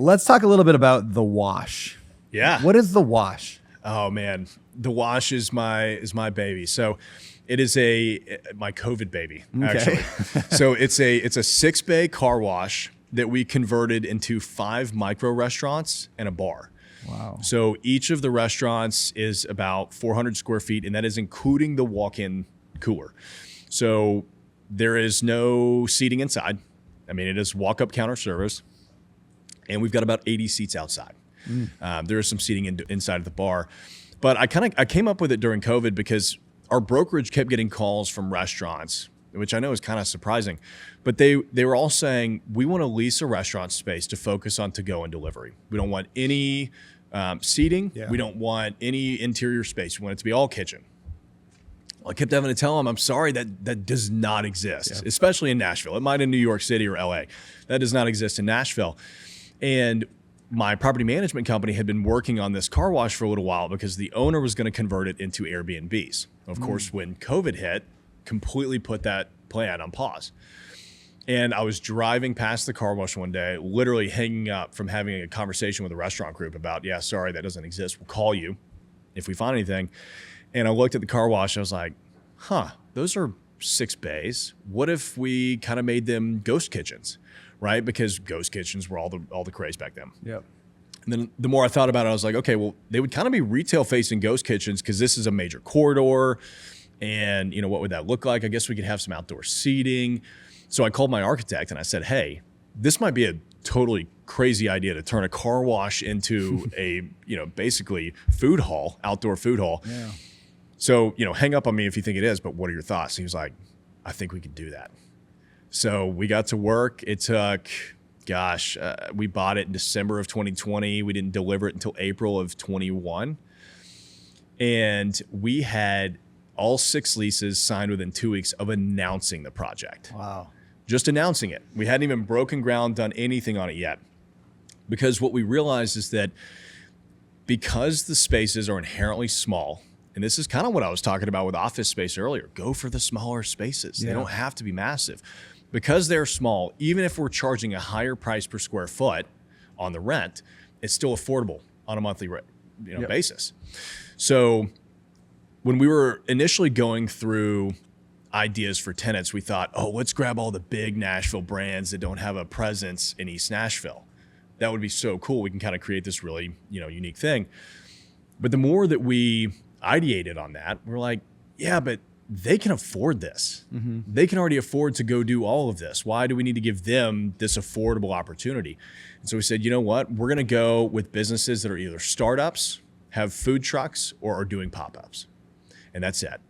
let's talk a little bit about the Wash. Yeah. What is the Wash? Oh man, the Wash is my baby. So it is my COVID baby, actually. So it's a 6-bay car wash that we converted into 5 micro restaurants and a bar. Wow. So each of the restaurants is about 400 square feet, and that is including the walk-in cooler. So there is no seating inside. I mean, it is walk-up counter service, and we've got about 80 seats outside. There is some seating inside of the bar. But I came up with it during COVID because our brokerage kept getting calls from restaurants, which I know is kind of surprising, but they were all saying, we want to lease a restaurant space to focus on to-go and delivery. We don't want any seating. Yeah. We don't want any interior space. We want it to be all kitchen. Well, I kept having to tell them, I'm sorry, that does not exist, especially in Nashville. It might in New York City or LA. That does not exist in Nashville. And my property management company had been working on this car wash for a little while because the owner was going to convert it into Airbnbs. Of course, when COVID hit, completely put that plan on pause. And I was driving past the car wash one day, literally hanging up from having a conversation with a restaurant group about, sorry, that doesn't exist. We'll call you if we find anything. And I looked at the car wash. I was like, those are 6 bays. What if we kind of made them ghost kitchens, right? Because ghost kitchens were all the craze back then. Yep. And then the more I thought about it, I was like, okay, well, they would kind of be retail-facing ghost kitchens because this is a major corridor. And, what would that look like? I guess we could have some outdoor seating. So I called my architect and I said, hey, this might be a totally crazy idea to turn a car wash into a, basically food hall, outdoor food hall. Yeah. So, hang up on me if you think it is, but what are your thoughts? And he was like, I think we could do that. So we got to work. It took, we bought it in December of 2020. We didn't deliver it until April of 21. And we had all 6 leases signed within 2 weeks of announcing the project. Wow. Just announcing it. We hadn't even broken ground, done anything on it yet. Because what we realized is that because the spaces are inherently small, and this is kind of what I was talking about with office space earlier, go for the smaller spaces. Yeah. They don't have to be massive. Because they're small, even if we're charging a higher price per square foot on the rent, it's still affordable on a monthly basis. So when we were initially going through ideas for tenants, we thought, let's grab all the big Nashville brands that don't have a presence in East Nashville. That would be so cool. We can kind of create this really, unique thing. But the more that we ideated on that, we're like, yeah, but they can afford this. Mm-hmm. They can already afford to go do all of this. Why do we need to give them this affordable opportunity? And so we said, you know what? We're going to go with businesses that are either startups, have food trucks, or are doing pop-ups. And that's it.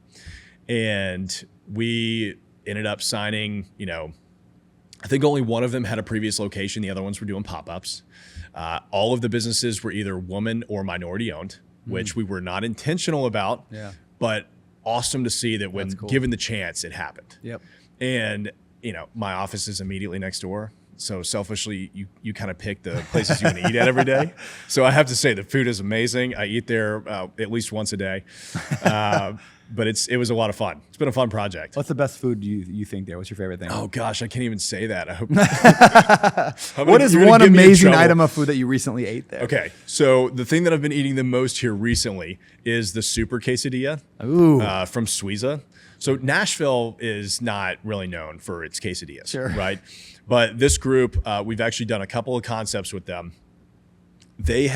And we ended up signing, I think only one of them had a previous location. The other ones were doing pop-ups. All of the businesses were either woman or minority owned, which we were not intentional about, but awesome to see that when given the chance, it happened. Yep. And, my office is immediately next door. So selfishly, you kind of pick the places you want to eat at every day. So I have to say the food is amazing. I eat there at least once a day. But it was a lot of fun. It's been a fun project. What's the best food you think there? What's your favorite thing? Oh gosh, I can't even say that. I hope. What is one amazing item of food that you recently ate there? Okay, so the thing that I've been eating the most here recently is the super quesadilla from Suiza. So Nashville is not really known for its quesadillas, right? But this group, we've actually done a couple of concepts with them. They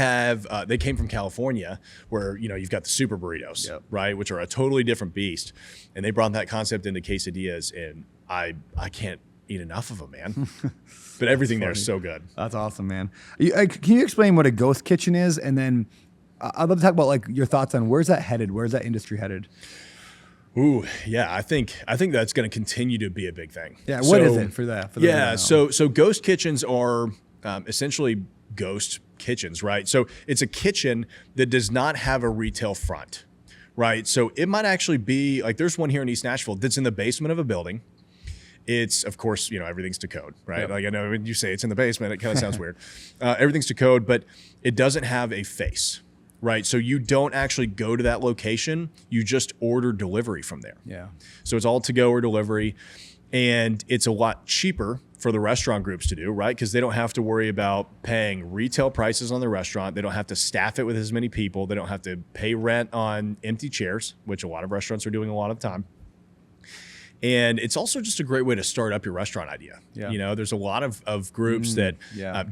came from California where, you've got the super burritos, right? Which are a totally different beast. And they brought that concept into quesadillas, and I can't eat enough of them, man. But everything there is so good. That's awesome, man. Can you explain what a ghost kitchen is? And then I'd love to talk about your thoughts on where's that headed? Where's that industry headed? Ooh, yeah, I think that's going to continue to be a big thing. Yeah, what is it for that? So ghost kitchens are essentially ghost kitchens, right? So it's a kitchen that does not have a retail front, right? So it might actually be there's one here in East Nashville that's in the basement of a building. It's, of course, everything's to code, right? Yep. I know when you say it's in the basement, it kind of sounds weird. Everything's to code, but it doesn't have a face, right? So you don't actually go to that location. You just order delivery from there. Yeah. So it's all to go or delivery. And it's a lot cheaper for the restaurant groups to do, right? Because they don't have to worry about paying retail prices on the restaurant. They don't have to staff it with as many people. They don't have to pay rent on empty chairs, which a lot of restaurants are doing a lot of the time. And it's also just a great way to start up your restaurant idea. Yeah. You know, there's a lot of groups that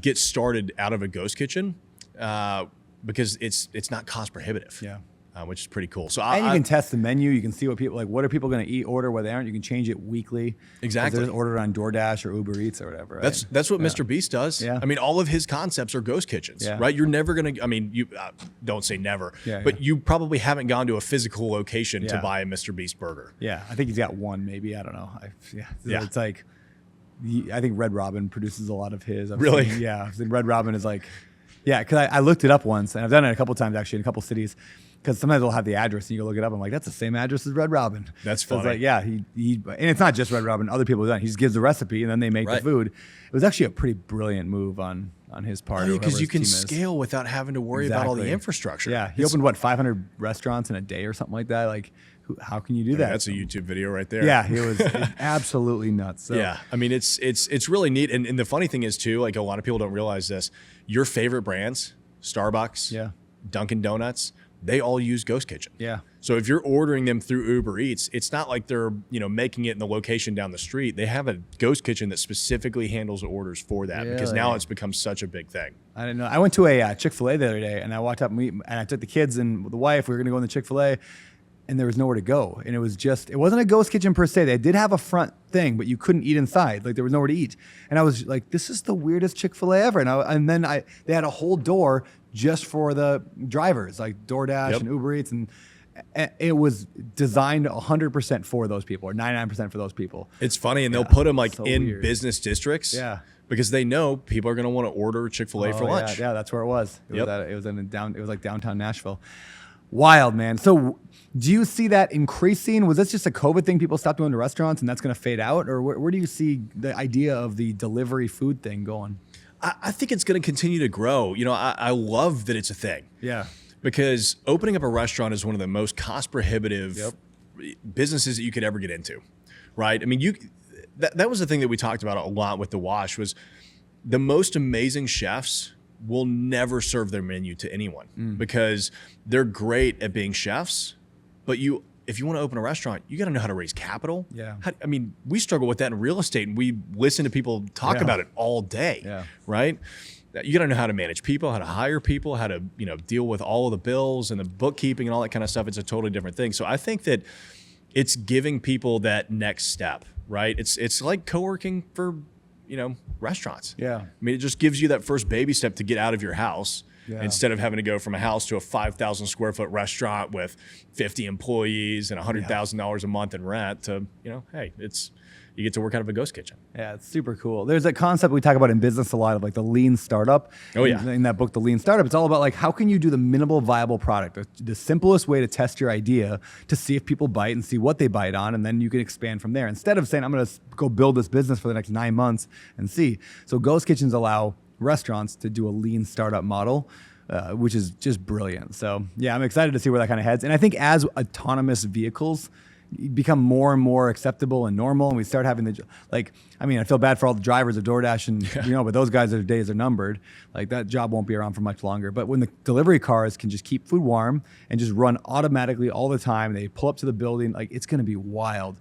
get started out of a ghost kitchen because it's not cost prohibitive. Yeah. Which is pretty cool. So and you can test the menu. You can see what people like. What are people going to eat, order, what they aren't. You can change it weekly. Exactly. They're ordered on DoorDash or Uber Eats or whatever. Right? That's what Mr. Beast does. Yeah. I mean, all of his concepts are ghost kitchens, right? You're never going to, I mean, you don't say never, but you probably haven't gone to a physical location to buy a Mr. Beast burger. Yeah. I think he's got one, maybe. I don't know. It's like, I think Red Robin produces a lot of his. Really? Yeah. Red Robin is like, because I looked it up once, and I've done it a couple times actually in a couple cities. Because sometimes they'll have the address and you go look it up. I'm like, that's the same address as Red Robin. That's funny. funny. It's like, he and it's not just Red Robin. Other people have done it. He just gives the recipe and then they make the food. It was actually a pretty brilliant move on his part. Because you can scale without having to worry about all the infrastructure. Yeah, he opened 500 restaurants in a day or something like that. Like, how can you do that? That's a YouTube video right there. Yeah, it was absolutely nuts. So. Yeah, I mean, it's really neat. And the funny thing is too, like a lot of people don't realize this. Your favorite brands, Starbucks, Dunkin' Donuts, they all use Ghost Kitchen. Yeah. So if you're ordering them through Uber Eats, it's not like they're, making it in the location down the street. They have a Ghost Kitchen that specifically handles the orders for that because now it's become such a big thing. I didn't know. I went to a Chick-fil-A the other day and I walked up and I took the kids and the wife. We were going to go in the Chick-fil-A and there was nowhere to go. And it wasn't a Ghost Kitchen per se. They did have a front thing, but you couldn't eat inside. Like there was nowhere to eat. And I was like, this is the weirdest Chick-fil-A ever. And then they had a whole door just for the drivers, like DoorDash and Uber Eats, and it was designed 100% for those people, or 99% for those people. It's funny, and they'll put them in weird. Business districts, because they know people are going to want to order Chick-fil-A for lunch. Yeah, that's where it was. It was like downtown Nashville. Wild, man. So, do you see that increasing? Was this just a COVID thing? People stopped going to restaurants, and that's going to fade out, or where do you see the idea of the delivery food thing going? I think it's going to continue to grow. I love that it's a thing. Yeah. Because opening up a restaurant is one of the most cost prohibitive businesses that you could ever get into, right? I mean, that was the thing that we talked about a lot with the Wash was the most amazing chefs will never serve their menu to anyone because they're great at being chefs, but if you want to open a restaurant, you got to know how to raise capital. Yeah. We struggle with that in real estate, and we listen to people talk about it all day. Yeah. Right? You got to know how to manage people, how to hire people, how to deal with all of the bills and the bookkeeping and all that kind of stuff. It's a totally different thing. So I think that it's giving people that next step. Right? It's like co-working for restaurants. Yeah. I mean, it just gives you that first baby step to get out of your house. Instead of having to go from a house to a 5,000 square foot restaurant with 50 employees and $100,000 a month in rent to, hey, you get to work out of a ghost kitchen. Yeah, it's super cool. There's a concept we talk about in business a lot of like the lean startup. Oh, yeah. In that book, The Lean Startup, it's all about like how can you do the minimal viable product, the simplest way to test your idea to see if people bite and see what they bite on, and then you can expand from there. Instead of saying, I'm going to go build this business for the next 9 months and see. So ghost kitchens allow restaurants to do a lean startup model, which is just brilliant. So yeah, I'm excited to see where that kind of heads. And I think as autonomous vehicles become more and more acceptable and normal, and we start having I feel bad for all the drivers of DoorDash and but those guys, their days are numbered. Like that job won't be around for much longer. But when the delivery cars can just keep food warm and just run automatically all the time, they pull up to the building, like it's going to be wild.